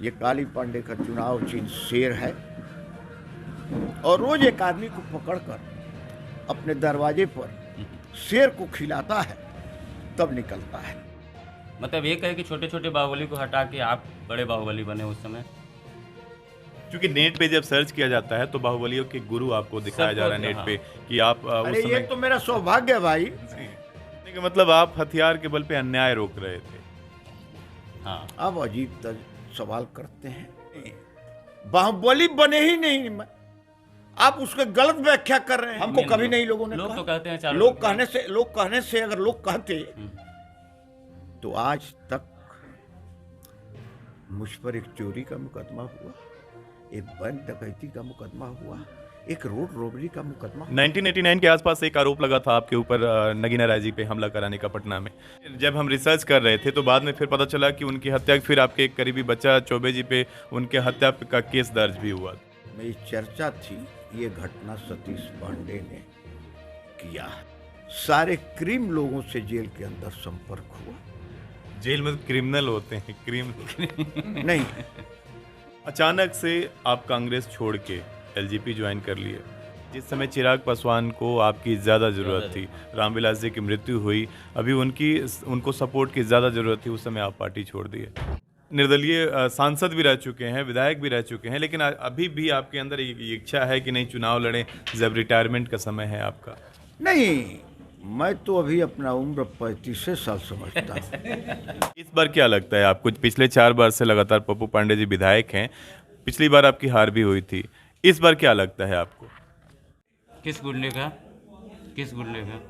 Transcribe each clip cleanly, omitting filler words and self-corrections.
ये काली पांडे का चुनाव चिन्ह शेर है और रोज एक आदमी को पकड़कर अपने दरवाजे पर शेर को खिलाता है, तब निकलता है। मतलब ये कहे कि छोटे छोटे बाहुबली को हटा के आप बड़े बाहुबली बने उस समय। क्योंकि नेट पे जब सर्च किया जाता है तो बाहुबलियों के गुरु आपको दिखाया जा रहा है नेट हाँ। पे कि आप अरे उस ये समय तो मेरा सौभाग्य है भाई। नहीं कि मतलब आप हथियार के बल पे अन्याय रोक रहे थे। हाँ, अब अजीब सवाल करते हैं, बाहुबली बने ही नहीं मैं, आप उसके गलत व्याख्या कर रहे हैं। हमको नहीं, कभी लोग- नहीं लोगों ने लोग कहा। तो कहते हैं चारों लोग कहने से अगर लोग कहते तो आज तक मुझ पर एक चोरी का मुकदमा हुआ, एक बैंक डकैती का मुकदमा हुआ, एक रोड रॉबरी का मुकदमा। 1989 के आसपास एक आरोप लगा था आपके ऊपर नगीना राय जी पे हमला कराने का पटना में। जब हम रिसर्च कर रहे थे तो बाद में फिर पता चला कि उनकी हत्या, फिर आपके एक करीबी बच्चा चौबे जी पे उनके हत्या का केस दर्ज भी हुआ। मेरी चर्चा थी, ये घटना सतीश पांडे ने किया। सारे क्रीम लोगों से जेल के अंदर संपर्क हुआ। जेल में क्रिमिनल होते हैं, क्रीम नहीं, अचानक से आप कांग्रेस छोड़ के एलजेपी ज्वाइन कर लिए। जिस समय चिराग पासवान को आपकी ज़्यादा ज़रूरत थी, रामविलास जी की मृत्यु हुई, अभी उनको सपोर्ट की ज़्यादा ज़रूरत थी, उस समय आप पार्टी छोड़ दिए। निर्दलीय सांसद भी रह चुके हैं, विधायक भी रह चुके हैं, लेकिन अभी भी आपके अंदर ये इच्छा है कि नहीं चुनाव लड़ें जब रिटायरमेंट का समय है आपका। नहीं, मैं तो अभी अपना उम्र 35 साल समझता हूँ। इस बार क्या लगता है आपको? पिछले 4 बार से लगातार पप्पू पांडे जी विधायक हैं, पिछली बार आपकी हार भी हुई थी, इस बार क्या लगता है आपको? किस गुंडे का? किस गुंडे का?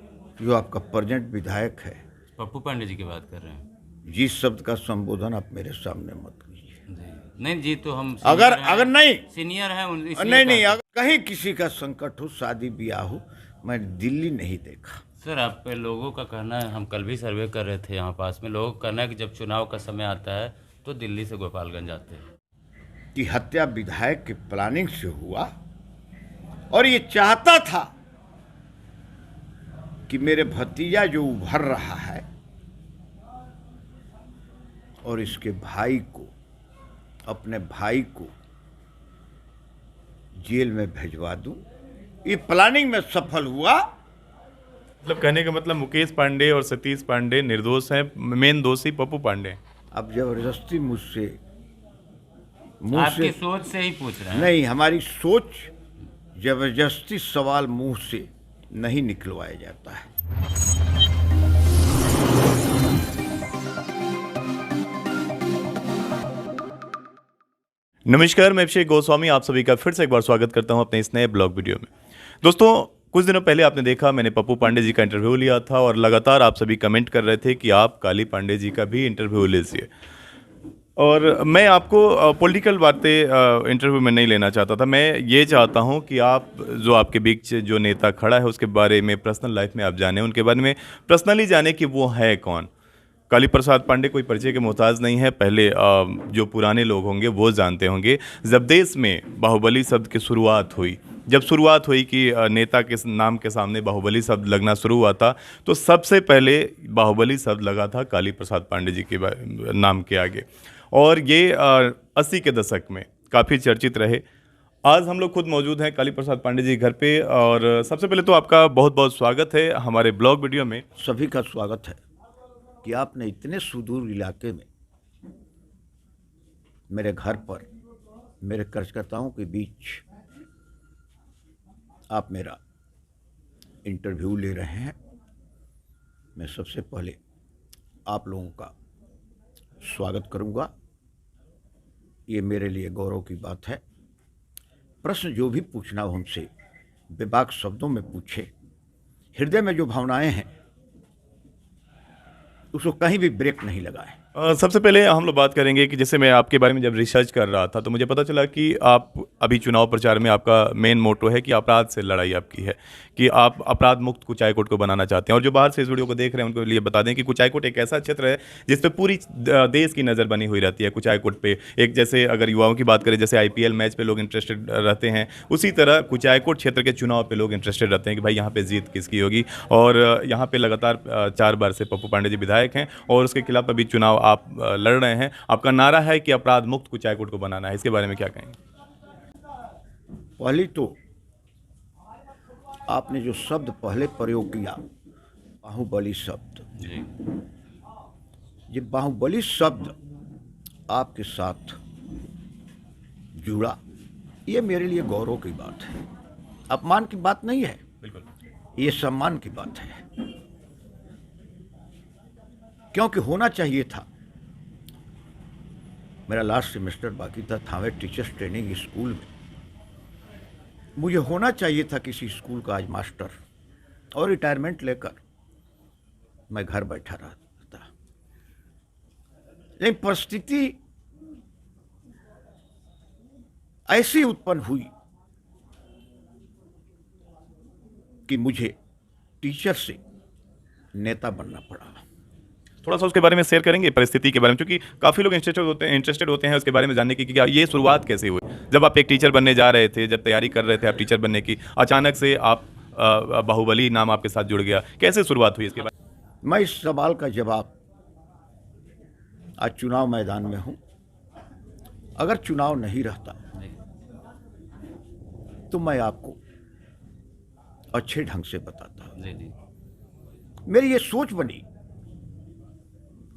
जो आपका प्रेजेंट विधायक है, पप्पू पांडे जी की बात कर रहे हैं जिस शब्द का संबोधन आप मेरे सामने मत कीजिए। जी। नहीं जी, तो हम अगर नहीं सीनियर हैं नहीं, अगर कहीं किसी का संकट हो, शादी ब्याह हो, मैं दिल्ली नहीं देखा। सर, आप पे लोगों का कहना है, हम कल भी सर्वे कर रहे थे यहाँ पास में, लोगों का कहना है कि जब चुनाव का समय आता है तो दिल्ली से गोपालगंज आते हैं। कि हत्या विधायक के प्लानिंग से हुआ और ये चाहता था कि मेरे भतीजा जो उभर रहा है और इसके भाई को, अपने भाई को जेल में भिजवा दूं, ये प्लानिंग में सफल हुआ। मतलब कहने का मतलब मुकेश पांडे और सतीश पांडे निर्दोष हैं, मेन दोषी पप्पू पांडे हैं। अब जबरदस्ती मुझसे आपकी सोच से ही पूछ रहे हैं। नहीं, हमारी सोच जबरदस्ती सवाल मुंह से नहीं निकलवाया जाता है। नमस्कार, मैं अभिषेक गोस्वामी आप सभी का फिर से एक बार स्वागत करता हूं अपने इस नए ब्लॉग वीडियो में। दोस्तों, कुछ दिनों पहले आपने देखा मैंने पप्पू पांडे जी का इंटरव्यू लिया था और लगातार आप सभी कमेंट कर रहे थे कि आप काली पांडे जी का भी इंटरव्यू लीजिए। और मैं आपको पॉलिटिकल बातें इंटरव्यू में नहीं लेना चाहता था। मैं ये चाहता हूं कि आप जो आपके बीच जो नेता खड़ा है उसके बारे में, पर्सनल लाइफ में आप जानें, उनके बारे में पर्सनली जानें कि वो है कौन। काली प्रसाद पांडे कोई परिचय के मोहताज नहीं है। पहले जो पुराने लोग होंगे वो जानते होंगे, जब देश में बाहुबली शब्द की शुरुआत हुई, जब शुरुआत हुई कि नेता के नाम के सामने बाहुबली शब्द लगना शुरू हुआ था, तो सबसे पहले बाहुबली शब्द लगा था काली प्रसाद पांडे जी के नाम के आगे। और ये 80 के दशक में काफ़ी चर्चित रहे। आज हम लोग खुद मौजूद हैं काली प्रसाद पांडे जी घर पे, और सबसे पहले तो आपका बहुत बहुत स्वागत है हमारे ब्लॉग वीडियो में। सभी का स्वागत है कि आपने इतने सुदूर इलाके में मेरे घर पर, मेरे कार्यकर्ताओं के बीच आप मेरा इंटरव्यू ले रहे हैं। मैं सबसे पहले आप लोगों का स्वागत करूंगा। ये मेरे लिए गौरव की बात है। प्रश्न जो भी पूछना हो हमसे बेबाक शब्दों में पूछे। हृदय में जो भावनाएं हैं उसको कहीं भी ब्रेक नहीं लगाए। सबसे पहले हम लोग बात करेंगे कि जैसे मैं आपके बारे में जब रिसर्च कर रहा था तो मुझे पता चला कि आप अभी चुनाव प्रचार में आपका मेन मोटो है कि अपराध से लड़ाई आपकी है, कि आप अपराध मुक्त कुचायकोट को बनाना चाहते हैं। और जो बाहर से इस वीडियो को देख रहे हैं उनके लिए बता दें कि कुचायकोट एक ऐसा क्षेत्र है जिस पे पूरी देश की नज़र बनी हुई रहती है। कुचायकोट पे एक, जैसे अगर युवाओं की बात करें, जैसे IPL मैच पे लोग इंटरेस्टेड रहते हैं, उसी तरह कुचायकोट क्षेत्र के चुनाव पे लोग इंटरेस्टेड रहते हैं कि भाई यहाँ पे जीत किसकी होगी। और यहाँ पे लगातार 4 बार से पप्पू पांडे जी विधायक हैं और उसके खिलाफ अभी चुनाव आप लड़ रहे हैं, आपका नारा है कि अपराध मुक्त कुचायकोट को बनाना है, इसके बारे में क्या कहेंगे? पहली तो आपने जो शब्द पहले प्रयोग किया, बाहुबली शब्द, जी ये बाहुबली शब्द आपके साथ जुड़ा, ये मेरे लिए गौरव की बात है, अपमान की बात नहीं है, बिल्कुल। ये सम्मान की बात है, क्योंकि होना चाहिए था। मेरा लास्ट सेमेस्टर बाकी था थावे टीचर्स ट्रेनिंग स्कूल में, मुझे होना चाहिए था किसी स्कूल का आज मास्टर, और रिटायरमेंट लेकर मैं घर बैठा रहता, लेकिन परिस्थिति ऐसी उत्पन्न हुई कि मुझे टीचर से नेता बनना पड़ा। थोड़ा सा उसके बारे में शेयर करेंगे, परिस्थिति के बारे में, क्योंकि काफ़ी लोग इंटरेस्टेड होते हैं उसके बारे में जानने की कि क्या ये शुरुआत कैसे हुई। जब आप एक टीचर बनने जा रहे थे, जब तैयारी कर रहे थे आप टीचर बनने की, अचानक से आप बाहुबली नाम आपके साथ जुड़ गया, कैसे शुरुआत हुई इसके बारे में? मैं इस सवाल का जवाब, आज चुनाव मैदान में हूं, अगर चुनाव नहीं रहता तो मैं आपको अच्छे ढंग से बताता। जी जी मेरी ये सोच बनी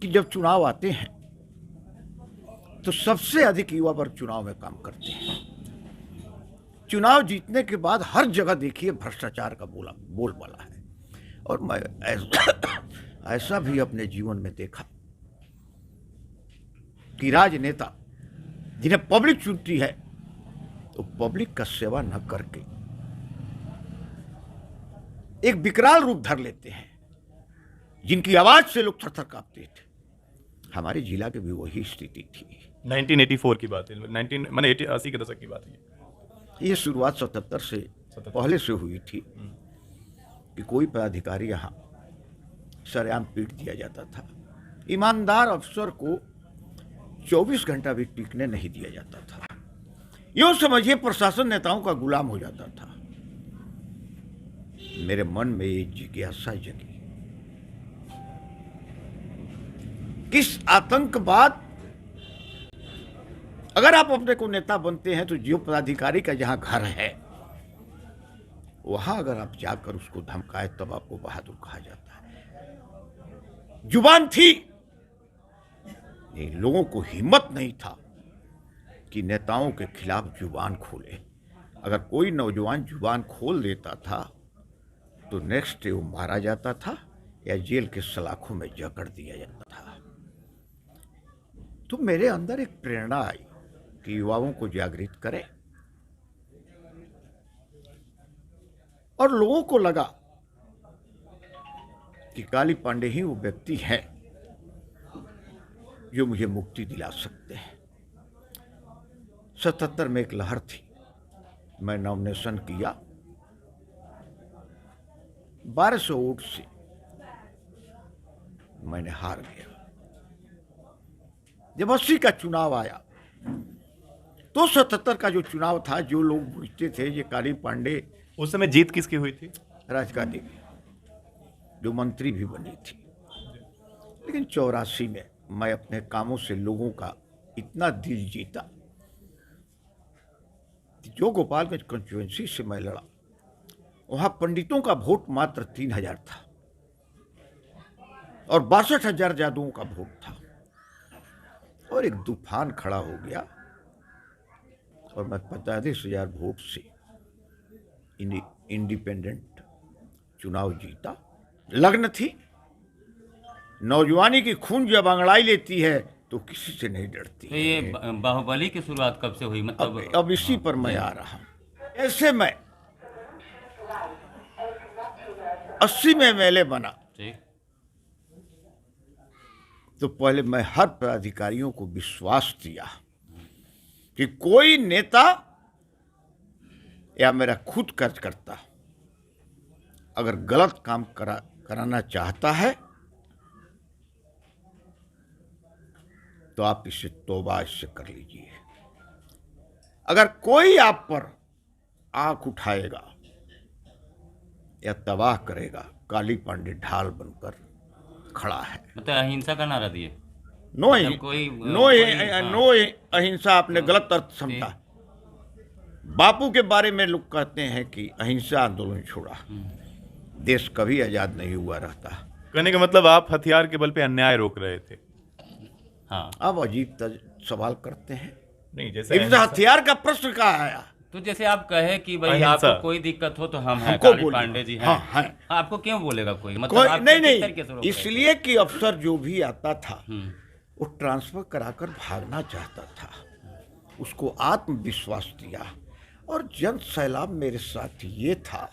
कि जब चुनाव आते हैं तो सबसे अधिक युवा वर्ग चुनाव में काम करते हैं। चुनाव जीतने के बाद हर जगह देखिए भ्रष्टाचार का बोलबाला है, और मैं ऐसा भी अपने जीवन में देखा कि राजनेता जिन्हें पब्लिक चुनती है तो पब्लिक का सेवा न करके एक विकराल रूप धर लेते हैं, जिनकी आवाज से लोग थरथर कांपते थे। हमारे जिला की भी वही स्थिति थी। 1984 की बात है, 80 के दशक की बात है। ये शुरुआत 77 से पहले से हुई थी कि कोई पदाधिकारी यहाँ सरेआम पीट दिया जाता था, ईमानदार अफसर को 24 घंटा भी टिकने नहीं दिया जाता था। यूं समझिए प्रशासन नेताओं का गुलाम हो जाता था। मेरे मन में ये जिज्ञासा जगी, किस आतंकवाद, अगर आप अपने को नेता बनते हैं तो जो पदाधिकारी का जहां घर है वहां अगर आप जाकर उसको धमकाए तब आपको बहादुर कहा जाता है। जुबान थी, इन लोगों को हिम्मत नहीं था कि नेताओं के खिलाफ जुबान खोले। अगर कोई नौजवान जुबान खोल देता था तो नेक्स्ट डे वो मारा जाता था या जेल के सलाखों में जकड़ दिया जाता था। तो मेरे अंदर एक प्रेरणा आई कि युवाओं को जागृत करें, और लोगों को लगा कि काली पांडे ही वो व्यक्ति है जो मुझे मुक्ति दिला सकते हैं। 77 में एक लहर थी, मैं नॉमिनेशन किया, 1200 वोट से मैंने हार गया। जब 80 का चुनाव आया तो 77 का जो चुनाव था, जो लोग पूछते थे ये काली पांडे, उस समय जीत किसकी हुई थी? राधिका देवी जो मंत्री भी बनी थी। लेकिन 84 में मैं अपने कामों से लोगों का इतना दिल जीता कि जो गोपालगंज कॉन्स्टिट्यूएंसी से मैं लड़ा, वहां पंडितों का वोट मात्र 3000 था और 62,000 जादुओं का वोट था, और एक तूफान खड़ा हो गया और मैं 45,000 वोट से इंडिपेंडेंट चुनाव जीता। लग्न थी, नौजवानी की खून जब अंगड़ाई लेती है तो किसी से नहीं डरती। तो ये बाहुबली की शुरुआत कब से हुई, मतलब? अब इसी पर मैं आ रहा हूं। ऐसे मैं 80 में MLA बना ठीक। तो पहले मैं हर पदाधिकारियों को विश्वास दिया कि कोई नेता या मेरा खुद कार्यकर्ता अगर गलत काम कराना चाहता है तो आप इससे तौबा इससे कर लीजिए। अगर कोई आप पर आंख उठाएगा या तबाह करेगा, काली पांडे ढाल बनकर खड़ा है। मतलब अहिंसा का नारा दिए। नो मतलब कोई नो अहिंसा आपने गलत अर्थ समझा। बापू के बारे में लोग कहते हैं कि अहिंसा आंदोलन छोड़ा, देश कभी आजाद नहीं हुआ रहता। कहने का मतलब आप हथियार के बल पे अन्याय रोक रहे थे। हाँ। अब अजीब सवाल करते हैं, नहीं, जैसे इनसे हथियार का प्रश्न कहाँ आया? तो जैसे आप कहे कि भाई अहिंसा। आपको कोई दिक्कत हो तो हम हैं, हमको काली बोलिए। पांडे जी हैं। हाँ, हैं। आपको क्यों बोलेगा कोई? मतलब कोई आप नहीं किस तरीके से रोक नहीं, रहे थे? इसलिए कि अफसर जो भी आता था हम्म। वो ट्रांसफर कराकर भागना चाहता था। उसको आत्मविश्वास दिया और जन सैलाब मेरे साथ ये था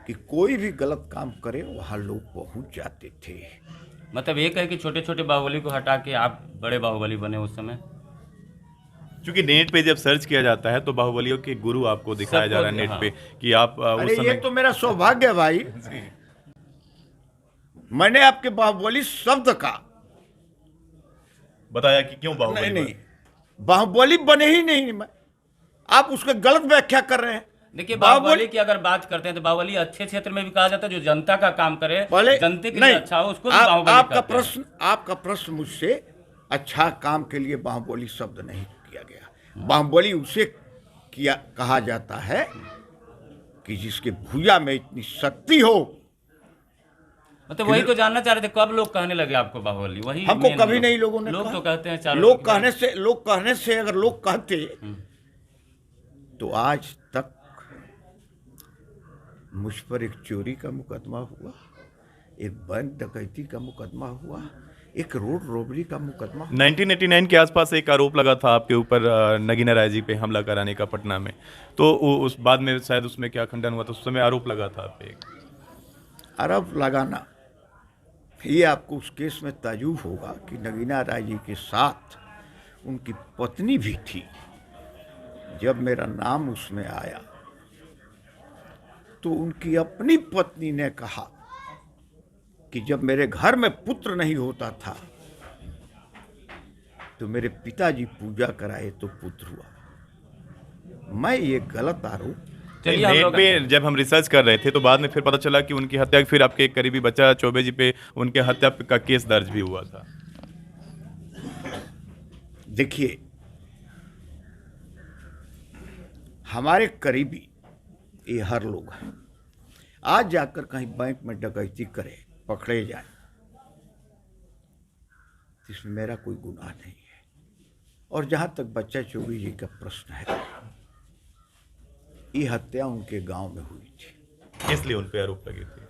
कि कोई भी गलत काम करे वहाँ लोग पहुँच जाते थे। मतलब ये कहे कि छोटे छोटे बाहुबली को हटा के आप बड़े बाहुबली बने उस समय। क्योंकि नेट पे जब सर्च किया जाता है तो बाहुबलियों के गुरु आपको दिखाया जा रहा है नेट हाँ। पे कि आप अरे उस ये समय तो मेरा सौभाग्य है भाई, मैंने आपके बाहुबली शब्द का बताया कि क्यों बाहुबली नहीं बने। नहीं, बाहुबली बने ही नहीं मैं, आप उसके गलत व्याख्या कर रहे हैं। देखिए बाहुबली की अगर बात करते हैं तो बाहुबली अच्छे क्षेत्र में भी कहा जाता है, जो जनता का काम करे, पहले जनता के नहीं, लिए अच्छा हो, उसको भी आप, बाहुबली कहते हैं। आपका प्रश्न मुझसे अच्छा काम के लिए बाहुबली शब्द नहीं किया गया। बाहुबली उसे कहा जाता है कि जिसके भुजा में इतनी शक्ति हो। मतलब वही तो जानना चाह रहे थे, कब लोग कहने लगे आपको बाहुबली? वही हमको main कभी नहीं लोगों ने लोग कहा। तो कहते हैं चारों लोग कहने से अगर लोग कहते तो आज तक मुझ पर एक चोरी का मुकदमा हुआ, एक बैंक डकैती का मुकदमा हुआ, एक रोड रॉबरी का मुकदमा हुआ। 1989 के आसपास एक आरोप लगा था आपके ऊपर नगीना राय जी पे हमला कराने का पटना में, तो उस बाद में शायद उसमें क्या खंडन हुआ था, उस समय आरोप लगा था आप पे एक। आरोप लगाना ये आपको उस केस में ताजुब होगा कि नगीना राय जी के साथ उनकी पत्नी भी थी। जब मेरा नाम उसमें आया तो उनकी अपनी पत्नी ने कहा कि जब मेरे घर में पुत्र नहीं होता था तो मेरे पिताजी पूजा कराए तो पुत्र हुआ। मैं ये गलत आरोप, चलिए हम नेट लोग पे जब हम रिसर्च कर रहे थे तो बाद में फिर पता चला कि उनकी हत्या, फिर आपके एक करीबी बच्चा चौबे जी पे उनके हत्या का केस दर्ज भी हुआ था। देखिए हमारे करीबी ये हर लोग हैं, आज जाकर कहीं बैंक में डकैती करे पकड़े जाए इसमें मेरा कोई गुनाह नहीं है। और जहां तक बच्चा चौबे जी का प्रश्न है, ये हत्या उनके गांव में हुई थी। इसलिए उन पे आरोप लगे थे।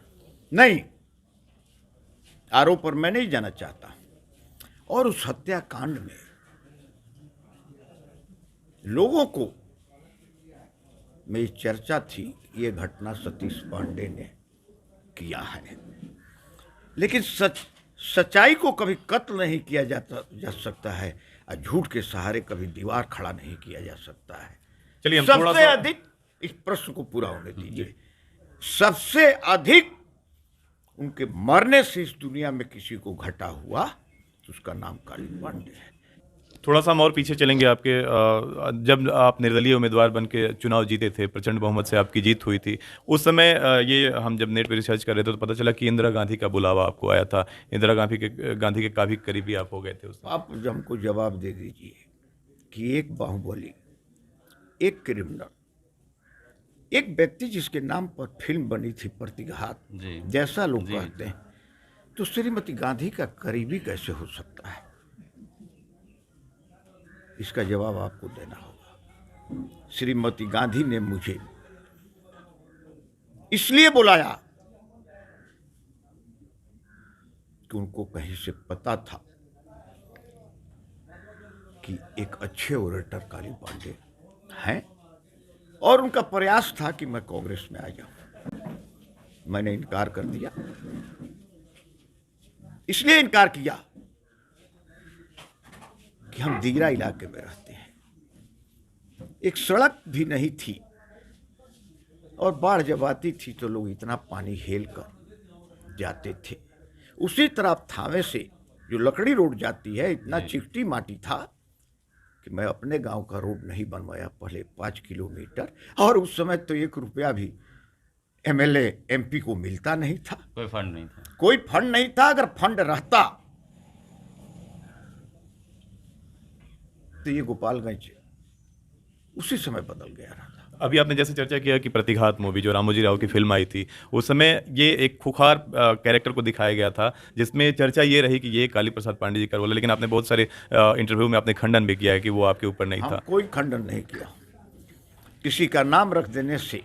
नहीं, आरोप पर मैं नहीं जाना चाहता। और उस हत्याकांड में लोगों को मेरी चर्चा थी, ये घटना सतीश पांडे ने किया है, लेकिन सच्चाई को कभी कत्ल नहीं किया जा सकता है और झूठ के सहारे कभी दीवार खड़ा नहीं किया जा सकता है। चलिए हम थोड़ा सबसे सा अधिक, इस प्रश्न को पूरा होने दीजिए, सबसे अधिक उनके मरने से इस दुनिया में किसी को घटा हुआ तो उसका नाम काली पांडे है। थोड़ा सा हम और पीछे चलेंगे आपके जब आप निर्दलीय उम्मीदवार बन के चुनाव जीते थे, प्रचंड बहुमत से आपकी जीत हुई थी, उस समय ये हम जब नेट पे रिसर्च कर रहे थे तो पता चला कि इंदिरा गांधी का बुलावा आपको आया था। इंदिरा गांधी के काफ़ी करीबी आप हो गए थे उस समय। आप हमको जवाब दे दीजिए कि एक बाहुबली, एक क्रिमिनल, एक व्यक्ति जिसके नाम पर फिल्म बनी थी प्रतिघात जी। जैसा लोग जी। कहते हैं, तो श्रीमती गांधी का करीबी कैसे हो सकता है? इसका जवाब आपको देना होगा। श्रीमती गांधी ने मुझे इसलिए बुलाया कि उनको कहीं से पता था कि एक अच्छे ओरेटर काली पांडे हैं और उनका प्रयास था कि मैं कांग्रेस में आ जाऊं। मैंने इनकार कर दिया। इसलिए इनकार किया कि हम दीघा इलाके में रहते हैं, एक सड़क भी नहीं थी और बाढ़ जब आती थी तो लोग इतना पानी हेल कर जाते थे। उसी तरह थावे से जो लकड़ी रोड जाती है, इतना चिकटी माटी था कि मैं अपने गांव का रोड नहीं बनवाया पहले 5 किलोमीटर, और उस समय तो 1 रुपया भी एमएलए एमपी को मिलता नहीं था, कोई फंड नहीं था। कोई फंड नहीं था। अगर फंड रहता तो ये गोपालगंज उसी समय बदल गया रहा। अभी आपने जैसे चर्चा किया कि प्रतिघात मूवी जो रामोजी राव की फिल्म आई थी, उस समय ये एक खुखार कैरेक्टर को दिखाया गया था, जिसमें चर्चा ये रही कि ये काली प्रसाद पांडे जी का रोल है, लेकिन आपने बहुत सारे इंटरव्यू में आपने खंडन भी किया है कि वो आपके ऊपर नहीं हम था। कोई खंडन नहीं किया। किसी का नाम रख देने से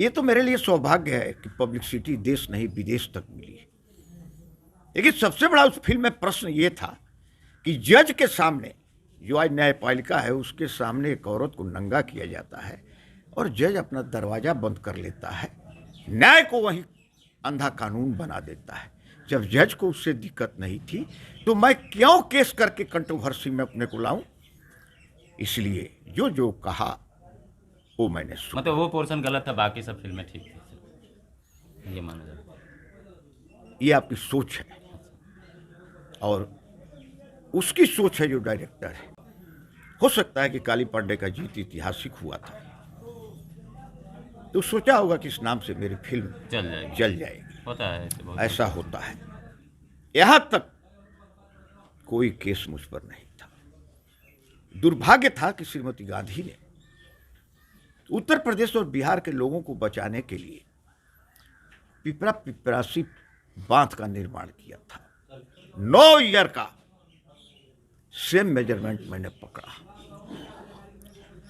ये तो मेरे लिए सौभाग्य है कि पब्लिसिटी देश नहीं विदेश तक मिली। लेकिन सबसे बड़ा उस फिल्म में प्रश्न ये था कि जज के सामने, जो आज न्यायपालिका है, उसके सामने एक औरत को नंगा किया जाता है और जज अपना दरवाजा बंद कर लेता है, न्याय को वही अंधा कानून बना देता है। जब जज को उससे दिक्कत नहीं थी तो मैं क्यों केस करके कंट्रोवर्सी में अपने को लाऊं? इसलिए जो जो कहा वो मैंने सुना। मतलब वो पोर्शन गलत था, बाकी सब फिल्में ठीक थी, ये माना जाता है। ये आपकी सोच है और उसकी सोच है जो डायरेक्टर है। हो सकता है कि काली पांडे का जीत ऐतिहासिक हुआ था, तो सोचा होगा कि इस नाम से मेरी फिल्म जल जाएगी। होता है ऐसे बहुत। ऐसा होता है। यहां तक कोई केस मुझ पर नहीं था। दुर्भाग्य था कि श्रीमती गांधी ने उत्तर प्रदेश और बिहार के लोगों को बचाने के लिए पिपरा पिपरासी बांध का निर्माण किया था। 9 ईयर का सेम मेजरमेंट मैंने पकड़ा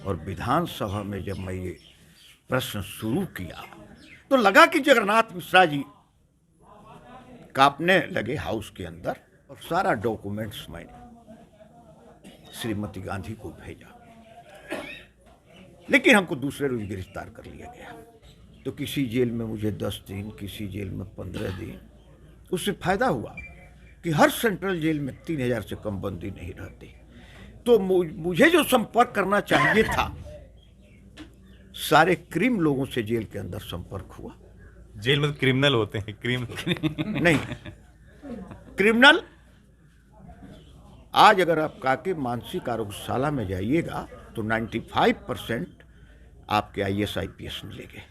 और विधानसभा में जब मैं ये प्रश्न शुरू किया तो लगा कि जगन्नाथ मिश्रा जी कांपने लगे हाउस के अंदर। और सारा डॉक्यूमेंट्स मैंने श्रीमती गांधी को भेजा, लेकिन हमको दूसरे रोज गिरफ्तार कर लिया गया। तो किसी जेल में मुझे 10 दिन, किसी जेल में 15 दिन। उससे फायदा हुआ कि हर सेंट्रल जेल में 3000 से कम बंदी नहीं रहते। तो मुझे जो संपर्क करना चाहिए था, सारे क्रिम लोगों से जेल के अंदर संपर्क हुआ। जेल में क्रिमिनल होते हैं, नहीं, क्रिमिनल आज अगर आप काके मानसिक आरोग्यशाला में जाइएगा तो 95% आपके IAS IPS मिलेंगे।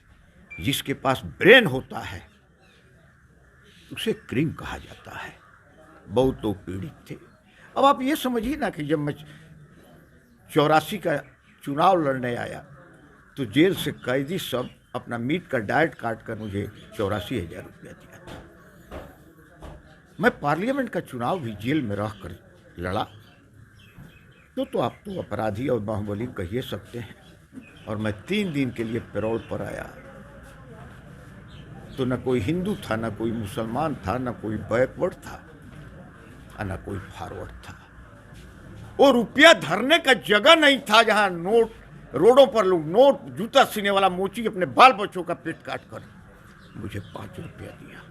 जिसके पास ब्रेन होता है उसे क्रीम कहा जाता है। बहुत लोग पीड़ित थे। अब आप ये समझिए ना कि जब मैं 84 का चुनाव लड़ने आया तो जेल से कैदी सब अपना मीट का डाइट काट कर मुझे 84,000 रुपया दिया था। मैं पार्लियामेंट का चुनाव भी जेल में रह कर लड़ा। तो आप तो अपराधी और बाहुबली कह ही सकते हैं। और मैं 3 दिन के लिए पैरोल पर आया तो न कोई हिंदू था, न कोई मुसलमान था, न कोई बैकवर्ड था, न कोई फॉरवर्ड था। वो रुपया धरने का जगह नहीं था जहां नोट, रोडों पर लोग नोट, जूता सीने वाला मोची अपने बाल बच्चों का पेट काट कर मुझे 5 रुपया दिया।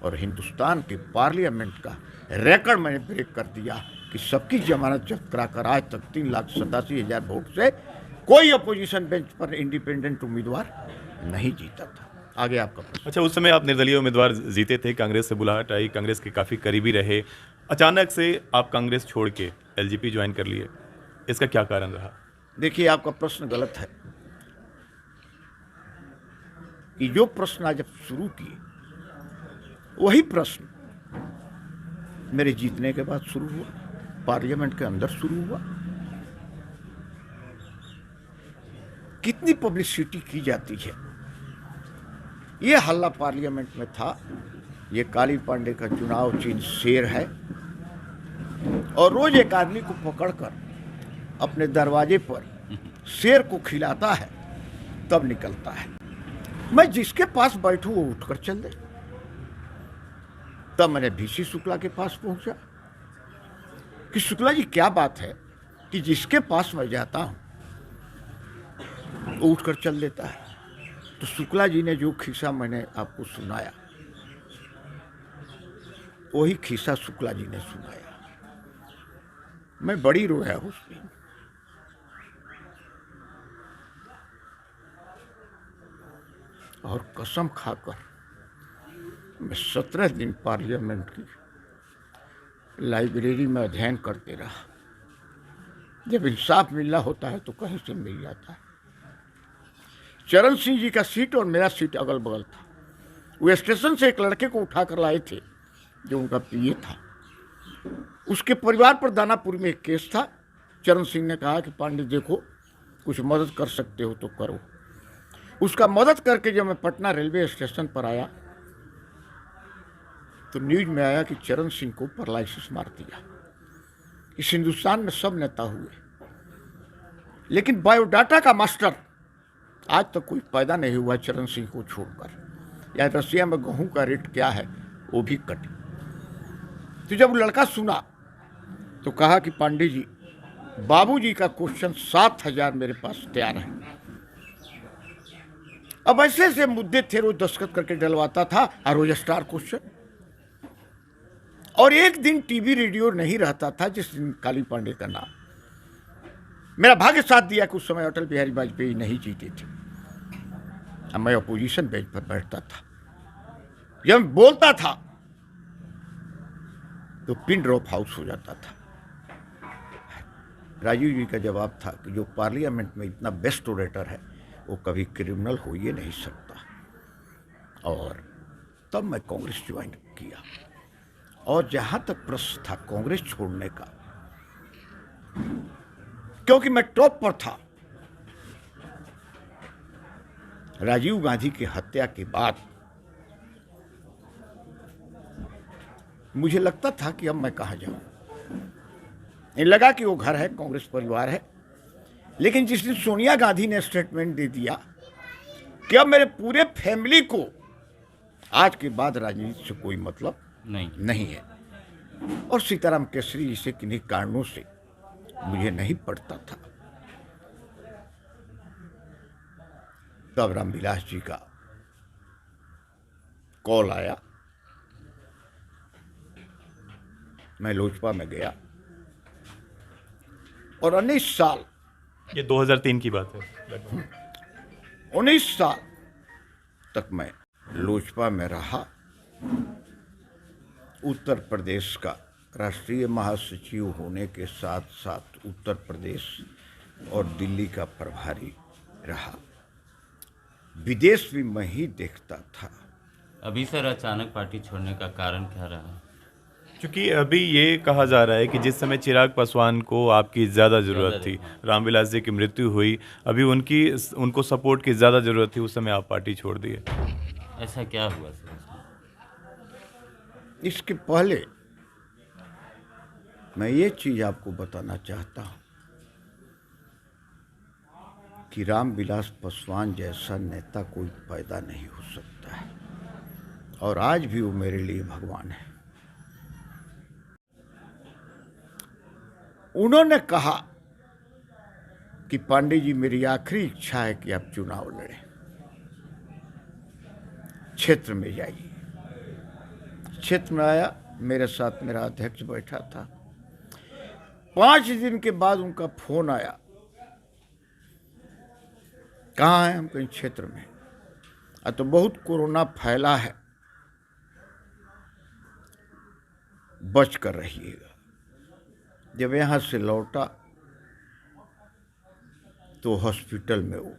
और हिंदुस्तान के पार्लियामेंट का रिकॉर्ड मैंने ब्रेक कर दिया कि सबकी जमानत जब्त कराकर आज तक 3,87,000 वोट से कोई अपोजिशन बेंच पर इंडिपेंडेंट उम्मीदवार नहीं जीता था। आगे आपका प्रश्न। अच्छा, उस समय आप निर्दलीय उम्मीदवार जीते थे, कांग्रेस से बुलाहट आई, कांग्रेस के काफ़ी करीबी रहे, अचानक से आप कांग्रेस छोड़ के LJP ज्वाइन कर लिए, इसका क्या कारण रहा? देखिए, आपका प्रश्न गलत है। कि जो प्रश्न आज आप शुरू किए वही प्रश्न मेरे जीतने के बाद शुरू हुआ, पार्लियामेंट के अंदर शुरू हुआ। कितनी पब्लिसिटी की जाती है। ये हल्ला पार्लियामेंट में था, ये काली पांडे का चुनाव चिन्ह शेर है और रोज एक आदमी को पकड़कर अपने दरवाजे पर शेर को खिलाता है तब निकलता है। मैं जिसके पास बैठूं वो उठकर चल दे। तब मैंने VC शुक्ला के पास पहुंचा कि शुक्ला जी क्या बात है कि जिसके पास मैं जाता हूं वो उठकर चल देता है। तो शुक्ला जी ने जो खिस्सा मैंने आपको सुनाया वही खिस्सा शुक्ला जी ने सुनाया। मैं बड़ी रोया उस दिन। और कसम खाकर मैं 17 दिन पार्लियामेंट की लाइब्रेरी में अध्ययन करते रहा। जब इंसाफ मिलना होता है तो कहीं से मिल जाता है। चरण सिंह जी का सीट और मेरा सीट अगल बगल था। वो स्टेशन से एक लड़के को उठा कर लाए थे जो उनका PA था। उसके परिवार पर दानापुर में एक केस था। चरण सिंह ने कहा कि पांडे देखो, कुछ मदद कर सकते हो तो करो। उसका मदद करके जब मैं पटना रेलवे स्टेशन पर आया तो न्यूज में आया कि चरण सिंह को पैरालिसिस मार दिया। इस हिंदुस्तान में सब नेता हुए, लेकिन बायोडाटा का मास्टर आज तक कोई पैदा नहीं हुआ चरण सिंह को छोड़कर। या रसिया में गेहूं का रेट क्या है वो भी कटी। तो जब लड़का सुना तो कहा कि पांडे जी, बाबूजी का क्वेश्चन 7,000 मेरे पास तैयार है। अब ऐसे ऐसे मुद्दे थे, रोज दस्तखत करके डलवाता था और रोज स्टार क्वेश्चन। और एक दिन टीवी रेडियो नहीं रहता था जिस दिन काली पांडे का नाम। मेरा भाग्य साथ दिया कि उस समय अटल बिहारी वाजपेयी नहीं जीते थे। अब मैं अपोजिशन बेंच पर बैठता था, जब बोलता था तो पिन ड्रॉप हाउस हो जाता था। राजीव जी का जवाब था कि जो पार्लियामेंट में इतना बेस्ट ओरेटर है वो कभी क्रिमिनल हो ही नहीं सकता। और तब मैं कांग्रेस ज्वाइन किया। और जहां तक प्रश्न था कांग्रेस छोड़ने का, क्योंकि मैं टॉप पर था। राजीव गांधी की हत्या के बाद मुझे लगता था कि अब मैं कहां जाऊं। नहीं लगा कि वो घर है, कांग्रेस परिवार है। लेकिन जिस दिन सोनिया गांधी ने स्टेटमेंट दे दिया कि अब मेरे पूरे फैमिली को आज के बाद राजनीति से कोई मतलब नहीं है, और सीताराम केसरी जी से किन्हीं कारणों से मुझे नहीं पड़ता था, तब रामविलास जी का कॉल आया। मैं लोजपा में गया और 19 साल, ये 2003 की बात है, 19 साल तक मैं लोजपा में रहा। उत्तर प्रदेश का राष्ट्रीय महासचिव होने के साथ साथ उत्तर प्रदेश और दिल्ली का प्रभारी रहा। विदेश भी मैं ही देखता था। अभी सर अचानक पार्टी छोड़ने का कारण क्या रहा? क्योंकि अभी ये कहा जा रहा है कि जिस समय चिराग पासवान को आपकी ज़्यादा ज़रूरत थी, रामविलास जी की मृत्यु हुई, अभी उनको सपोर्ट की ज़्यादा ज़रूरत थी, उस समय आप पार्टी छोड़ दिए। ऐसा क्या हुआ सर? इसके पहले मैं ये चीज आपको बताना चाहता हूं कि रामविलास पासवान जैसा नेता कोई पैदा नहीं हो सकता है, और आज भी वो मेरे लिए भगवान है। उन्होंने कहा कि पांडे जी, मेरी आखिरी इच्छा है कि आप चुनाव लड़ें, क्षेत्र में जाइए। क्षेत्र में आया, मेरे साथ मेरा अध्यक्ष बैठा था। 5 दिन के बाद उनका फोन आया, कहाँ है? हम कहीं क्षेत्र में। तो बहुत कोरोना फैला है, बच कर रहिएगा। जब यहाँ से लौटा तो हॉस्पिटल में वो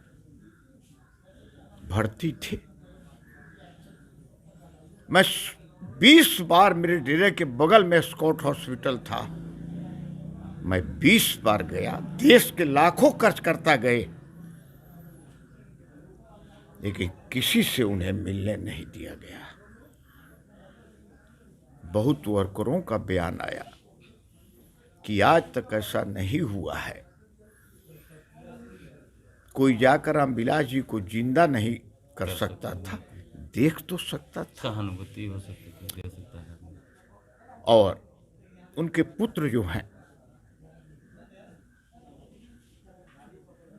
भर्ती थे। मैं 20 बार, मेरे डेरे के बगल में स्कॉट हॉस्पिटल था, मैं 20 बार गया। देश के लाखों खर्चकर्ता गए, लेकिन किसी से उन्हें मिलने नहीं दिया गया। बहुत वर्करों का बयान आया कि आज तक ऐसा नहीं हुआ है, कोई जाकर रामविलास जी को जिंदा नहीं कर सकता था, देख तो सकता था। सहानुभूति हो सकती थी, दे सकता है। और उनके पुत्र जो हैं,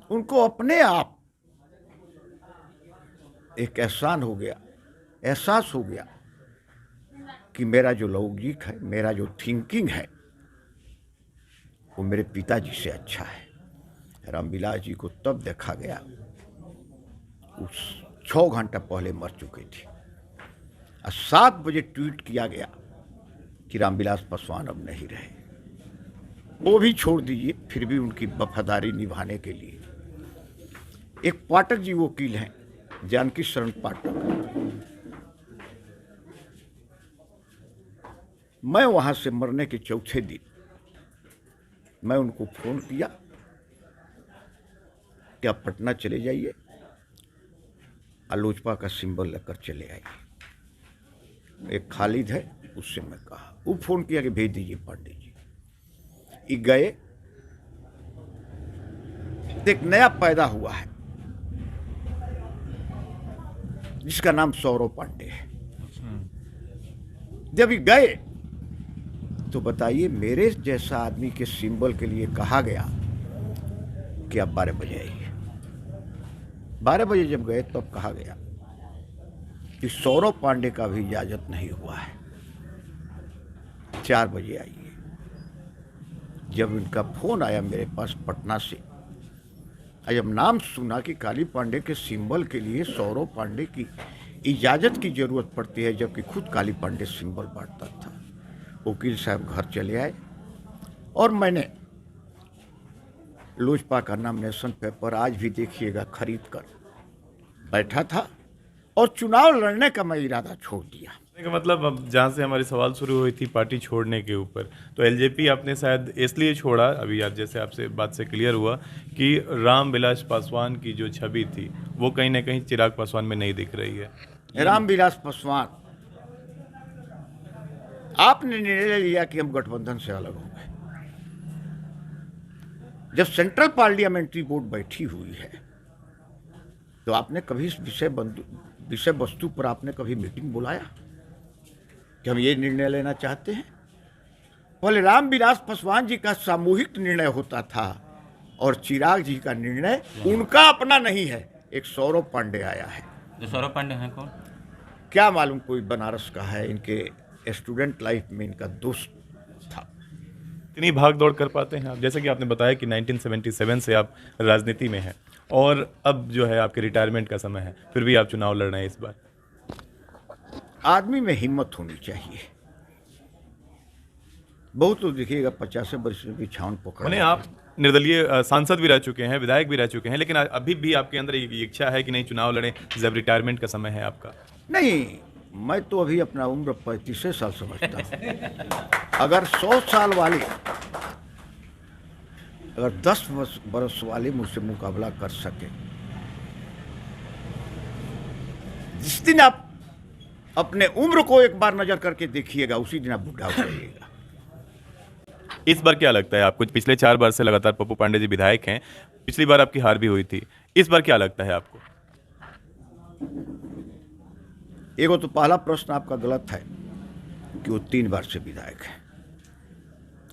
उनको अपने आप एक एहसास हो गया कि मेरा जो लौकिक है, मेरा जो थिंकिंग है, वो मेरे पिताजी से अच्छा है। रामविलास जी को तब देखा गया, उस 6 घंटा पहले मर चुके थे, और 7 बजे ट्वीट किया गया कि रामविलास पासवान अब नहीं रहे। वो भी छोड़ दीजिए, फिर भी उनकी वफादारी निभाने के लिए एक पाठक जी वकील हैं, जानकी शरण पाठक, मैं वहाँ से मरने के चौथे दिन मैं उनको फ़ोन किया कि आप पटना चले जाइए, लोजपा का सिंबल लेकर चले आइए। एक खालिद है, उससे मैं कहा, वो फ़ोन किया कि भेज दीजिए पांडे जी। ये गए, एक नया पैदा हुआ है जिसका नाम सौरव पांडे है। जब ये गए तो बताइए, मेरे जैसा आदमी के सिंबल के लिए कहा गया कि आप 12 बजे आइए। 12 बजे जब गए तब कहा गया कि सौरव पांडे का भी इजाजत नहीं हुआ है, 4 बजे आइए। जब इनका फोन आया मेरे पास पटना से, जब नाम सुना कि काली पांडे के सिंबल के लिए सौरव पांडे की इजाज़त की ज़रूरत पड़ती है, जबकि खुद काली पांडे सिंबल बांटता था, वकील साहब घर चले आए और मैंने लोजपा का नॉमिनेशन पेपर आज भी देखिएगा खरीद कर बैठा था और चुनाव लड़ने का मैं इरादा छोड़ दिया। का मतलब अब जहाँ से हमारी सवाल शुरू हुई थी पार्टी छोड़ने के ऊपर, तो एलजेपी आपने शायद इसलिए छोड़ा, अभी आज जैसे आपसे बात से क्लियर हुआ कि रामविलास पासवान की जो छवि थी वो कहीं ना कहीं चिराग पासवान में नहीं दिख रही है। रामविलास पासवान, आपने निर्णय लिया कि हम गठबंधन से अलग हो गए। जब सेंट्रल पार्लियामेंट्री बोर्ड बैठी हुई है तो आपने कभी इस विषय वस्तु पर आपने कभी मीटिंग बुलाया कि हम ये निर्णय लेना चाहते हैं? पहले रामविलास पासवान जी का सामूहिक निर्णय होता था और चिराग जी का निर्णय उनका अपना नहीं है, एक सौरव पांडे आया है। जो सौरभ पांडे हैं कौन? क्या मालूम, कोई बनारस का है, इनके स्टूडेंट लाइफ में इनका दोस्त था। इतनी भाग दौड़ कर पाते हैं आप? जैसे कि आपने बताया कि 1977 से आप राजनीति में हैं और अब जो है आपके रिटायरमेंट का समय है, फिर भी आप चुनाव लड़ रहे हैं इस बार। आदमी में हिम्मत होनी चाहिए। बहुत लोग देखिएगा 50 वर्ष में भी छावन पकड़। मैंने आप निर्दलीय सांसद भी रह चुके हैं, विधायक भी रह चुके हैं, लेकिन अभी भी आपके अंदर ये इच्छा है कि नहीं चुनाव लड़ें जब रिटायरमेंट का समय है आपका? नहीं, मैं तो अभी अपना उम्र 35 साल समझता हूँ। अगर 100 साल वाले, अगर 10 बरस वाले मुझसे मुकाबला कर सके, जिस दिन आप अपने उम्र को एक बार नजर करके देखिएगा, उसी दिन आप बूढ़ा हो जाइएगा। इस बार क्या लगता है आपको? पिछले 4 बार से लगातार पप्पू पांडे जी विधायक हैं, पिछली बार आपकी हार भी हुई थी, इस बार क्या लगता है आपको? एगो तो पहला प्रश्न आपका गलत है कि वो 3 बार से विधायक है।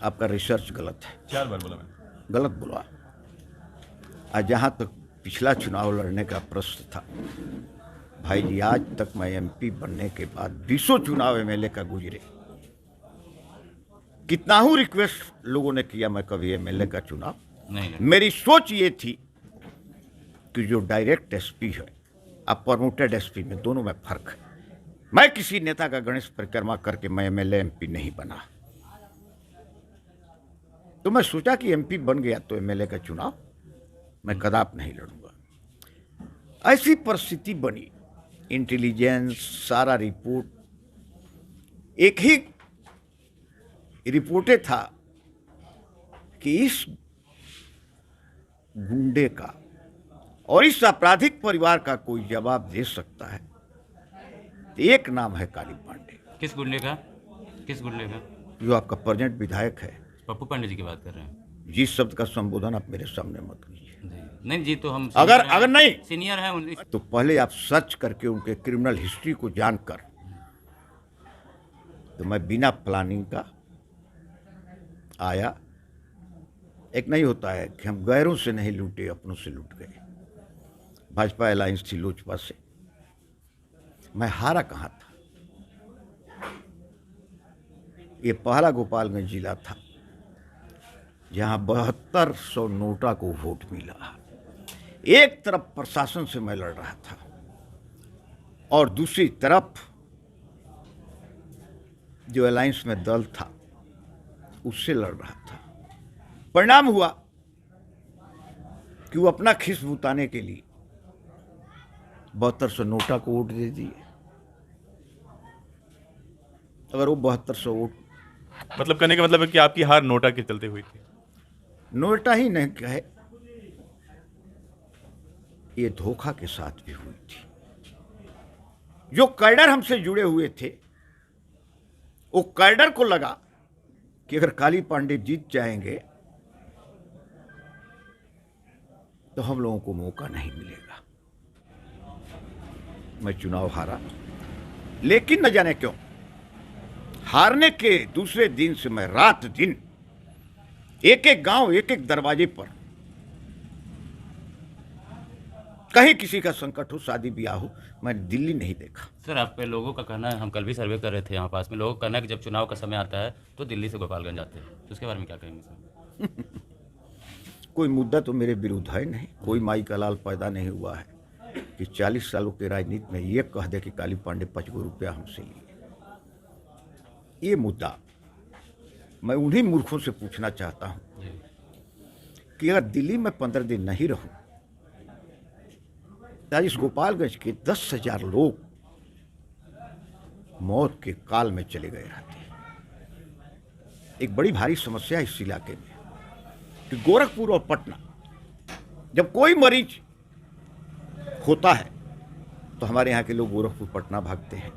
आपका रिसर्च गलत है। 4 बार बोला मैंने। गलत बोला। आज जहाँ तक पिछला चुनाव लड़ने का प्रश्न था, भाई जी, आज तक मैं एमपी बनने के बाद 20 चुनाव एमएलए का गुजरे, कितना ही रिक्वेस्ट लोगों ने किया, मैं कभी एमएलए का चुनाव नहीं। मेरी सोच ये थी कि जो डायरेक्ट एसपी है अब प्रमोटेड एसपी में, दोनों में फर्क है। मैं किसी नेता का गणेश परिक्रमा करके मैं एमएलए एमपी नहीं बना, तो मैं सोचा कि एमपी बन गया तो एमएलए का चुनाव मैं कदाप नहीं लड़ूंगा। ऐसी परिस्थिति बनी, इंटेलिजेंस सारा रिपोर्ट एक ही रिपोर्टे था कि इस गुंडे का और इस आपराधिक परिवार का कोई जवाब दे सकता है। एक नाम है काली पांडे। किस गुंडे का? किस गुंडे का? जो आपका प्रेजेंट विधायक है। पप्पू पांडे जी की बात कर रहे हैं? जिस शब्द का संबोधन आप मेरे सामने मत कीजिए। जी नहीं जी, तो हम अगर नहीं सीनियर हैं उन। तो पहले आप सर्च करके उनके क्रिमिनल हिस्ट्री को जानकर, तो मैं बिना प्लानिंग का आया। एक नहीं होता है कि हम गैरों से नहीं लूटे, अपनों से लूट गए। भाजपा अलायंस थी लोजपा से, मैं हारा कहाँ था? ये पहला गोपालगंज जिला था जहाँ 7200 नोटा को वोट मिला। एक तरफ प्रशासन से मैं लड़ रहा था और दूसरी तरफ जो अलायंस में दल था उससे लड़ रहा था। परिणाम हुआ कि वो अपना खिस बुताने के लिए 7200 नोटा को वोट दे दिए। अगर वो 7200 वोट मतलब कहने का मतलब है कि आपकी हार नोटा के चलते हुई थी। नोएटा ही नहीं कहे, ये धोखा के साथ भी हुई थी। जो कैडर हमसे जुड़े हुए थे, वो कैडर को लगा कि अगर काली पांडे जीत जाएंगे तो हम लोगों को मौका नहीं मिलेगा। मैं चुनाव हारा, लेकिन न जाने क्यों हारने के दूसरे दिन से मैं रात दिन एक एक गांव, एक एक दरवाजे पर, कहीं किसी का संकट हो, शादी ब्याह हो, मैं दिल्ली नहीं देखा। सर, आप पे लोगों का कहना है, हम कल भी सर्वे कर रहे थे यहाँ पास में, लोगों का कहना है कि जब चुनाव का समय आता है तो दिल्ली से गोपालगंज आते हैं, तो उसके बारे में क्या कहेंगे सर? कोई मुद्दा तो मेरे विरुद्ध है नहीं, कोई माई का लाल पैदा नहीं हुआ है कि 40 सालों के राजनीति में ये कह दे कि काली पांडे 5 रुपया हमसे लिए। ये मुद्दा मैं उन्हीं मूर्खों से पूछना चाहता हूं कि अगर दिल्ली में 15 दिन नहीं रहूं तो आज इस गोपालगंज के 10,000 लोग मौत के काल में चले गए रहते। एक बड़ी भारी समस्या है इस इलाके में कि गोरखपुर और पटना, जब कोई मरीज होता है तो हमारे यहाँ के लोग गोरखपुर पटना भागते हैं,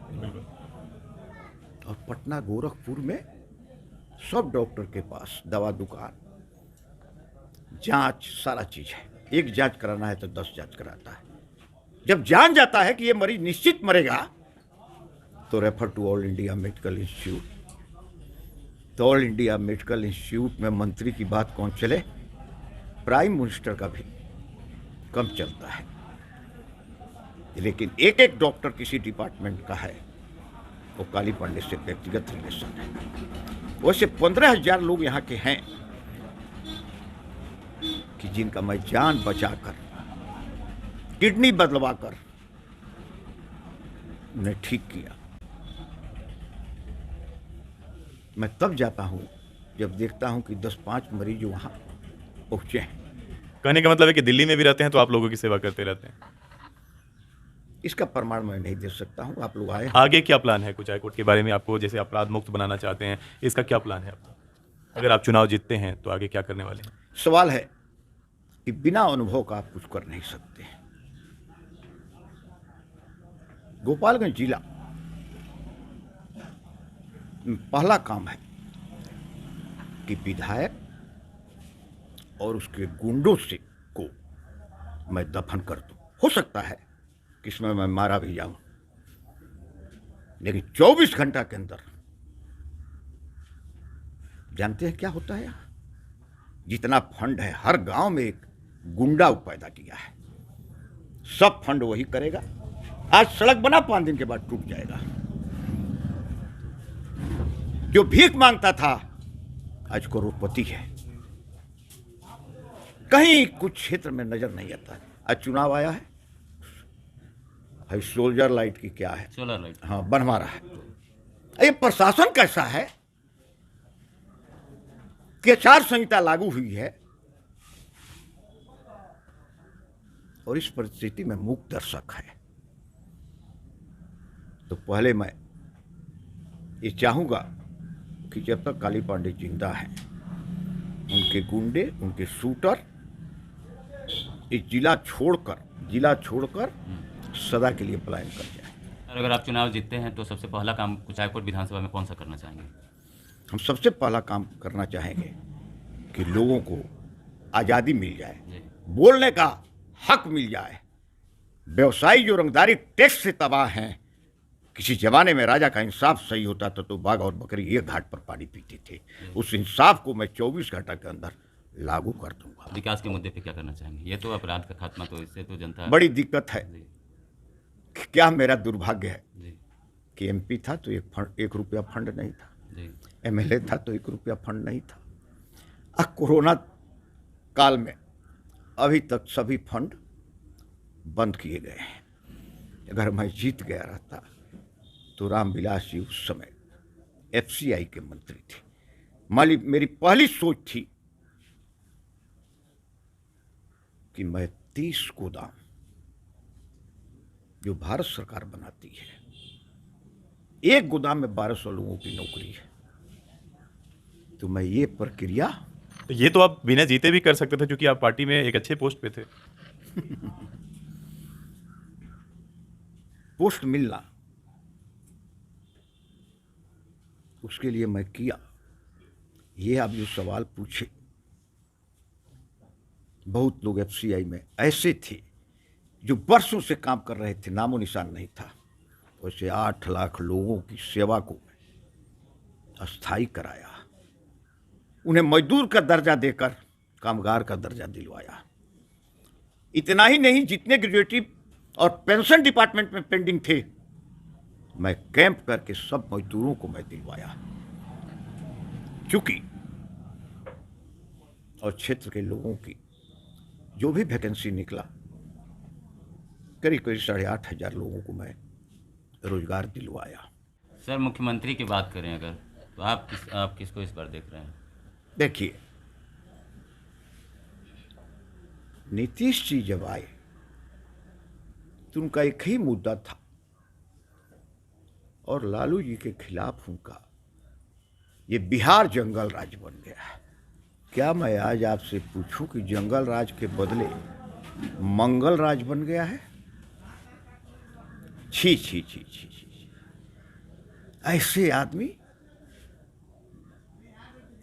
और पटना गोरखपुर में सब डॉक्टर के पास दवा दुकान, जांच, सारा चीज है। एक जांच कराना है तो 10 जांच कराता है। जब जान जाता है कि ये मरीज निश्चित मरेगा तो refer to All India Medical Institute. तो ऑल इंडिया मेडिकल इंस्टीट्यूट में मंत्री की बात कौन चले, प्राइम मिनिस्टर का भी कम चलता है। लेकिन एक एक डॉक्टर किसी डिपार्टमेंट का है, वो काली पांडे से व्यक्तिगत रिलेशन है। वैसे 15,000 लोग यहाँ के हैं कि जिनका मैं जान बचाकर, किडनी बदलवाकर ने ठीक किया। मैं तब जाता हूं जब देखता हूं कि 10-5 मरीज वहां पहुंचे हैं। कहने का मतलब है कि दिल्ली में भी रहते हैं तो आप लोगों की सेवा करते रहते हैं। इसका प्रमाण मैं नहीं दे सकता हूं, आप लोग आए। आगे क्या प्लान है कुछ हाईकोर्ट के बारे में? आपको जैसे अपराध मुक्त बनाना चाहते हैं, इसका क्या प्लान है आपका? अगर आप चुनाव जीतते हैं तो आगे क्या करने वाले हैं? सवाल है कि बिना अनुभव का आप कुछ कर नहीं सकते। गोपालगंज जिला में पहला काम है कि विधायक और उसके गुंडों से को मैं दफन कर दूं। हो सकता है कि इसमें मैं मारा भी जाऊं, लेकिन 24 घंटा के अंदर जानते हैं क्या होता है यहाँ? जितना फंड है, हर गांव में एक गुंडा पैदा किया है। सब फंड वही करेगा। आज सड़क बना, 5 दिन के बाद टूट जाएगा। जो भीख मांगता था आज करोड़पति है। कहीं कुछ क्षेत्र में नजर नहीं आता। आज चुनाव आया है, सोल्जर लाइट की क्या है, सोलर लाइट, हाँ, बनवा रहा है। ये प्रशासन कैसा है कि आचार संहिता लागू हुई है और इस परिस्थिति में मूक दर्शक है। तो पहले मैं ये चाहूंगा कि जब तक काली पांडे जिंदा है, उनके गुंडे, उनके शूटर इस जिला छोड़कर सदा के लिए पलायन कर जाए। और अगर आप चुनाव जीतते हैं तो सबसे पहला काम कुचायकोट विधानसभा में कौन सा करना चाहेंगे? हम सबसे पहला काम करना चाहेंगे कि लोगों को आज़ादी मिल जाए, बोलने का हक मिल जाए। व्यवसायी जो रंगदारी टैक्स से तबाह हैं, किसी जमाने में राजा का इंसाफ सही होता था तो बाघ और बकरी एक घाट पर पानी पीते थे। उस इंसाफ को मैं 24 घंटा के अंदर लागू कर दूंगा। विकास के मुद्दे पे क्या करना चाहेंगे? ये तो अपराध का खात्मा, तो इससे तो जनता बड़ी दिक्कत है। क्या मेरा दुर्भाग्य है जी कि एमपी था तो 1 रुपया फंड नहीं था, जी एमएलए था तो 1 रुपया फंड नहीं था। अब कोरोना काल में अभी तक सभी फंड बंद किए गए हैं। अगर मैं जीत गया रहता तो रामविलास जी उस समय एफसीआई के मंत्री थे। मेरी पहली सोच थी कि मैं 30 गोदाम जो भारत सरकार बनाती है, एक गोदाम में 1200 लोगों की नौकरी है, तो मैं ये प्रक्रिया, तो ये तो आप बिना जीते भी कर सकते थे, क्योंकि आप पार्टी में एक अच्छे पोस्ट पे थे। पोस्ट मिलना, उसके लिए मैं किया। ये आप जो सवाल पूछे, बहुत लोग एफसीआई में ऐसे थे जो वर्षों से काम कर रहे थे, नामो निशान नहीं था। वैसे 8 लाख लोगों की सेवा को अस्थायी कराया, उन्हें मजदूर का दर्जा देकर कामगार का दर्जा दिलवाया। इतना ही नहीं, जितने ग्रेजुएटिव और पेंशन डिपार्टमेंट में पेंडिंग थे, मैं कैंप करके सब मजदूरों को मैं दिलवाया। चूंकि और क्षेत्र के लोगों की जो भी वैकेंसी निकला, करीब करीब 8,500 लोगों को मैं रोजगार दिलवाया। सर, मुख्यमंत्री की बात करें अगर, तो आप किसको इस बार देख रहे हैं? देखिए, नीतीश जी जब आए तो उनका एक ही मुद्दा था, और लालू जी के खिलाफ उनका ये बिहार जंगल राज बन गया है। क्या मैं आज आपसे पूछूं कि जंगल राज के बदले मंगल राज बन गया है? छी छी छी छी छी। ऐसे आदमी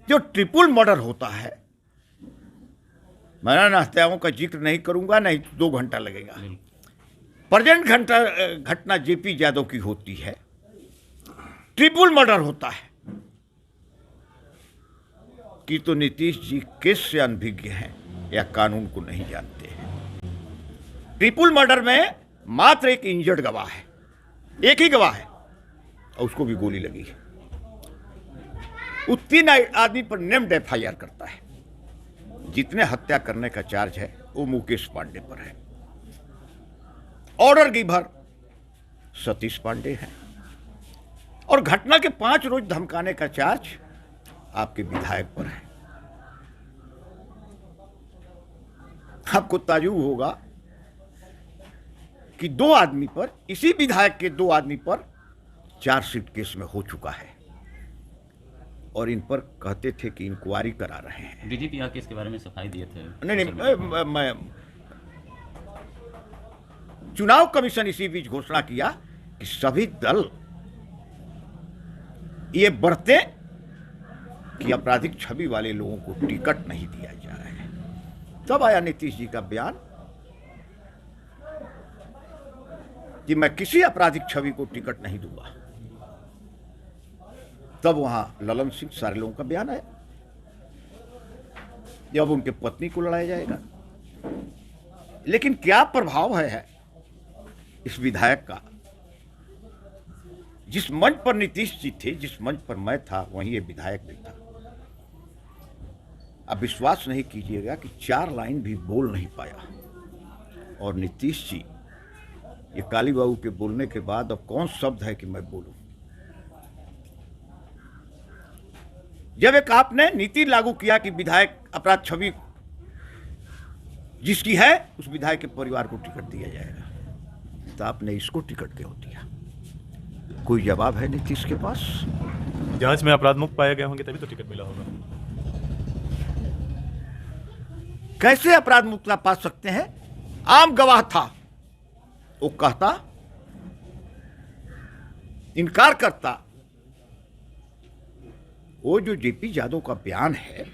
जो ट्रिपल मर्डर होता है, मैं हत्याओं का जिक्र नहीं करूंगा, नहीं तो 2 घंटा लगेगा। प्रेजेंट घटना जेपी यादव की होती है, ट्रिपल मर्डर होता है कि तो नीतीश जी केस से अनभिज्ञ हैं या कानून को नहीं जानते हैं। ट्रिपल मर्डर में मात्र एक इंजर्ड गवाह है, एक ही गवाह है, और उसको भी गोली लगी है। वो 3 आदमी पर नेम्ड एफआईआर करता है। जितने हत्या करने का चार्ज है वो मुकेश पांडे पर है, ऑर्डर गिवर सतीश पांडे है, और घटना के 5 रोज धमकाने का चार्ज आपके विधायक पर है। आपको ताज्जुब होगा कि 2 आदमी पर, इसी विधायक के 2 आदमी पर चार्जशीट केस में हो चुका है, और इन पर कहते थे कि इंक्वायरी करा रहे हैं। डीजीपी आके इसके बारे में सफाई दिए थे। नहीं, मैं चुनाव कमीशन इसी बीच घोषणा किया कि सभी दल ये बढ़ते कि आपराधिक छवि वाले लोगों को टिकट नहीं दिया जा रहा है। तब आया नीतीश जी का बयान कि मैं किसी आपराधिक छवि को टिकट नहीं दूंगा। तब वहां ललन सिंह, सारे लोगों का बयान आया, जब उनके पत्नी को लड़ाया जाएगा। लेकिन क्या प्रभाव है इस विधायक का? जिस मंच पर नीतीश जी थे, जिस मंच पर मैं था, वहीं ये विधायक भी था। अब विश्वास नहीं कीजिएगा कि 4 लाइन भी बोल नहीं पाया, और नीतीश जी ये काली बाबू के बोलने के बाद अब कौन शब्द है कि मैं बोलूं? जब एक आपने नीति लागू किया कि विधायक अपराध छवि जिसकी है उस विधायक के परिवार को टिकट दिया जाएगा, तो आपने इसको टिकट क्यों दिया? कोई जवाब है नीतीश के पास? जांच में अपराध मुक्त पाए गए होंगे तभी तो टिकट मिला होगा। कैसे अपराध मुक्ता पा सकते हैं? आम गवाह था, वो कहता, इनकार करता। वो जो जेपी यादव का बयान है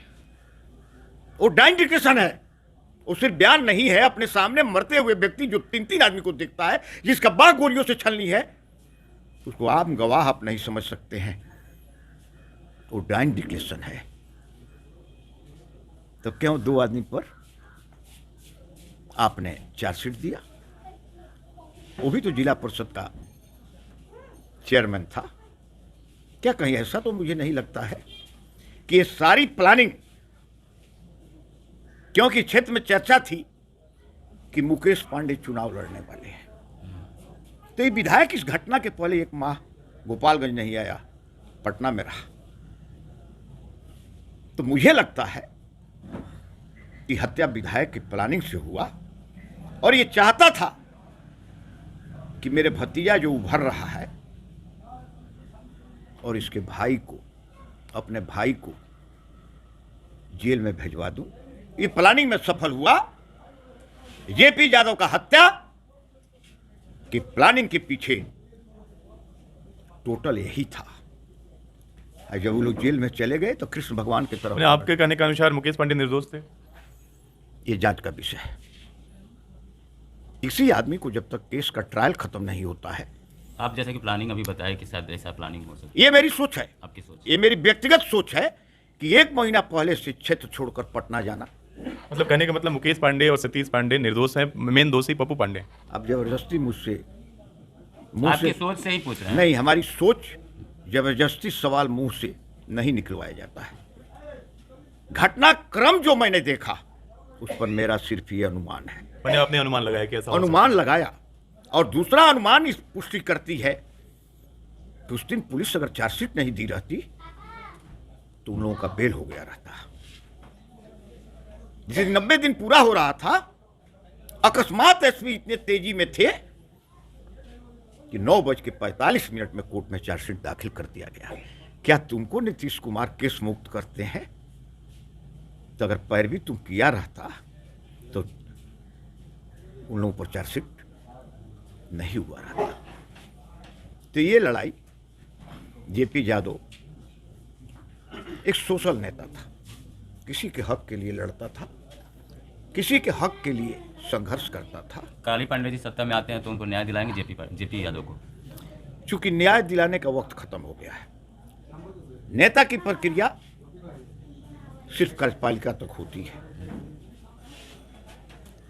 वो डाइंडिकेशन है, वो सिर्फ बयान नहीं है। अपने सामने मरते हुए व्यक्ति जो 3 आदमी को देखता है, जिसका बाह गोलियों से छलनी है, उसको आम गवाह आप नहीं समझ सकते हैं, वो डाइंडिकेशन है। तो क्यों 2 आदमी पर आपने चार्जशीट दिया? वो भी तो जिला परिषद का चेयरमैन था। क्या कहीं ऐसा तो मुझे नहीं लगता है कि ये सारी प्लानिंग, क्योंकि क्षेत्र में चर्चा थी कि मुकेश पांडे चुनाव लड़ने वाले हैं, तो ये विधायक इस घटना के पहले 1 माह गोपालगंज नहीं आया, पटना में रहा। तो मुझे लगता है कि हत्या विधायक की प्लानिंग से हुआ, और ये चाहता था कि मेरे भतीजा जो उभर रहा है और इसके भाई को, अपने भाई को जेल में भिजवा दूं। ये प्लानिंग में सफल हुआ। जेपी यादव का हत्या की प्लानिंग के पीछे टोटल यही था। और जब वो लोग जेल में चले गए तो कृष्ण भगवान की तरफ। आपके कहने के अनुसार मुकेश पांडे निर्दोष थे? ये जांच का विषय है। किसी आदमी को जब तक केस का ट्रायल खत्म नहीं होता है। आप जैसे कि प्लानिंग अभी बताया कि शायद ऐसा प्लानिंग हो सकती ये मेरी सोच है, आपकी सोच। ये मेरी व्यक्तिगत सोच है कि 1 महीना पहले से क्षेत्र छोड़कर पटना जाना। मतलब कहने का मतलब मुकेश पांडे और सतीश पांडे निर्दोष हैं, मेन दोषी पप्पू पांडे। अब जबरदस्ती मुझ आपकी से सोच से ही पूछ रहे हैं। नहीं, हमारी सोच जबरदस्ती सवाल मुंह से नहीं निकलवाया जाता है। घटनाक्रम जो मैंने देखा उस पर मेरा सिर्फ ये अनुमान है। मैंने आपने अनुमान लगाया कि ऐसा हो अनुमान लगाया। और दूसरा अनुमान इस पुष्टि करती है कि उस दिन पुलिस अगर चार्जशीट नहीं दी रहती तो उन लोगों का बेल हो गया रहता। जिस 90 दिन पूरा हो रहा था, अकस्मात एसपी इतने तेजी में थे कि 9:45 में कोर्ट में चार्जशीट दाखिल कर दिया गया। क्या तुमको नीतीश कुमार केस मुक्त करते हैं? तो अगर पैरवी तुम किया रहता तो उन लोगों पर चार्जशीट नहीं हुआ रहता। तो ये लड़ाई, जेपी यादव एक सोशल नेता था, किसी के हक के लिए लड़ता था, किसी के हक के लिए संघर्ष करता था। काली पांडे जी सत्ता में आते हैं तो उनको न्याय दिलाएंगे जेपी यादव को? चूंकि न्याय दिलाने का वक्त खत्म हो गया है। नेता की प्रक्रिया सिर्फ कार्यपालिका तक होती है।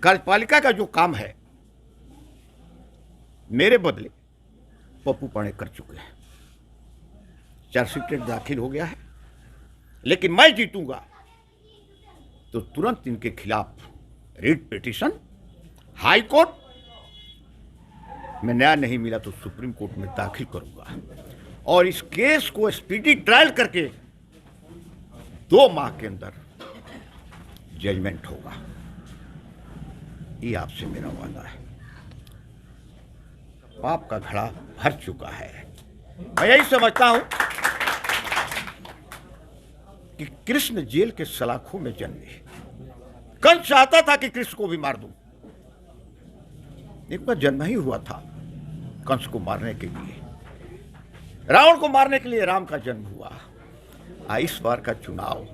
कार्यपालिका का जो काम है मेरे बदले पप्पू पांडे कर चुके हैं। चार्जशीट दाखिल हो गया है, लेकिन मैं जीतूंगा तो तुरंत इनके खिलाफ रिट पिटीशन, हाई कोर्ट में न्याय नहीं मिला तो सुप्रीम कोर्ट में दाखिल करूंगा और इस केस को स्पीडी ट्रायल करके 2 माह के अंदर जजमेंट होगा। ये आपसे मेरा वादा है। पाप का घड़ा भर चुका है। मैं यही समझता हूं कि कृष्ण जेल के सलाखों में जन्मे। कंस चाहता था कि कृष्ण को भी मार दूं। एक बार जन्म ही हुआ था कंस को मारने के लिए, रावण को मारने के लिए राम का जन्म हुआ। इस बार का चुनाव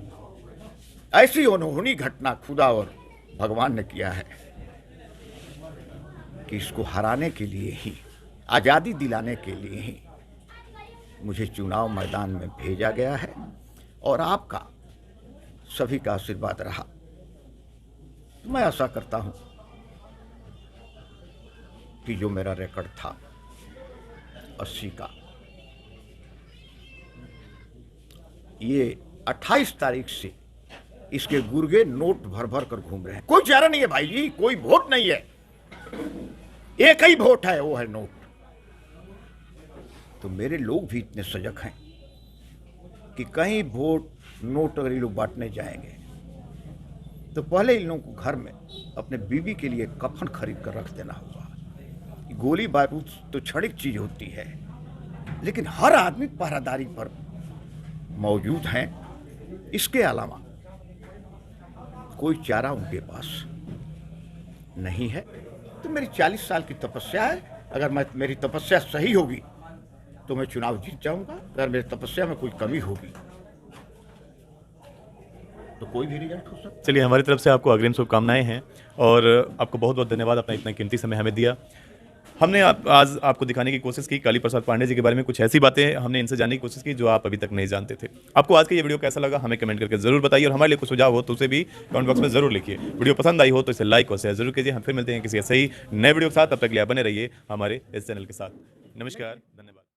ऐसी अनहोनी घटना खुदा और भगवान ने किया है कि इसको हराने के लिए ही, आज़ादी दिलाने के लिए ही मुझे चुनाव मैदान में भेजा गया है और आपका सभी का आशीर्वाद रहा। मैं आशा करता हूं कि जो मेरा रिकॉर्ड था 80 का, ये 28 तारीख से इसके गुर्गे नोट भर भर कर घूम रहे हैं। कोई चारा नहीं है भाई जी, कोई वोट नहीं है, एक ही वोट है, वो है नोट। तो मेरे लोग भी इतने सजग हैं कि कहीं वोट नोट अगर ये लोग बांटने जाएंगे तो पहले इन लोगों को घर में अपने बीवी के लिए कफन खरीद कर रख देना होगा। गोली बारूद तो क्षणिक चीज होती है, लेकिन हर आदमी पहरादारी पर मौजूद हैं। इसके अलावा कोई चारा उनके पास नहीं है। तो मेरी 40 साल की तपस्या है। अगर मेरी तपस्या सही होगी तो मैं चुनाव जीत जाऊंगा। अगर मेरी तपस्या में कोई कमी होगी तो कोई भी रिजल्ट हो सकता है। चलिए, हमारी तरफ से आपको अग्रिम शुभकामनाएं हैं और आपको बहुत बहुत धन्यवाद, अपना इतना कीमती समय हमें दिया। हमने आज आपको दिखाने की कोशिश की काली प्रसाद पांडे जी के बारे में कुछ ऐसी बातें हमने इनसे जानने की कोशिश की जो आप अभी तक नहीं जानते थे। आपको आज का ये वीडियो कैसा लगा हमें कमेंट करके जरूर बताइए और हमारे लिए कुछ सुझाव हो तो उसे भी कमेंट बॉक्स में जरूर लिखिए। वीडियो पसंद आई हो तो इसे लाइक और शेयर जरूर कीजिए। हम फिर मिलते हैं किसी ऐसे ही नए वीडियो के साथ। तब तक के लिए बने रहिए हमारे इस चैनल के साथ। नमस्कार, धन्यवाद।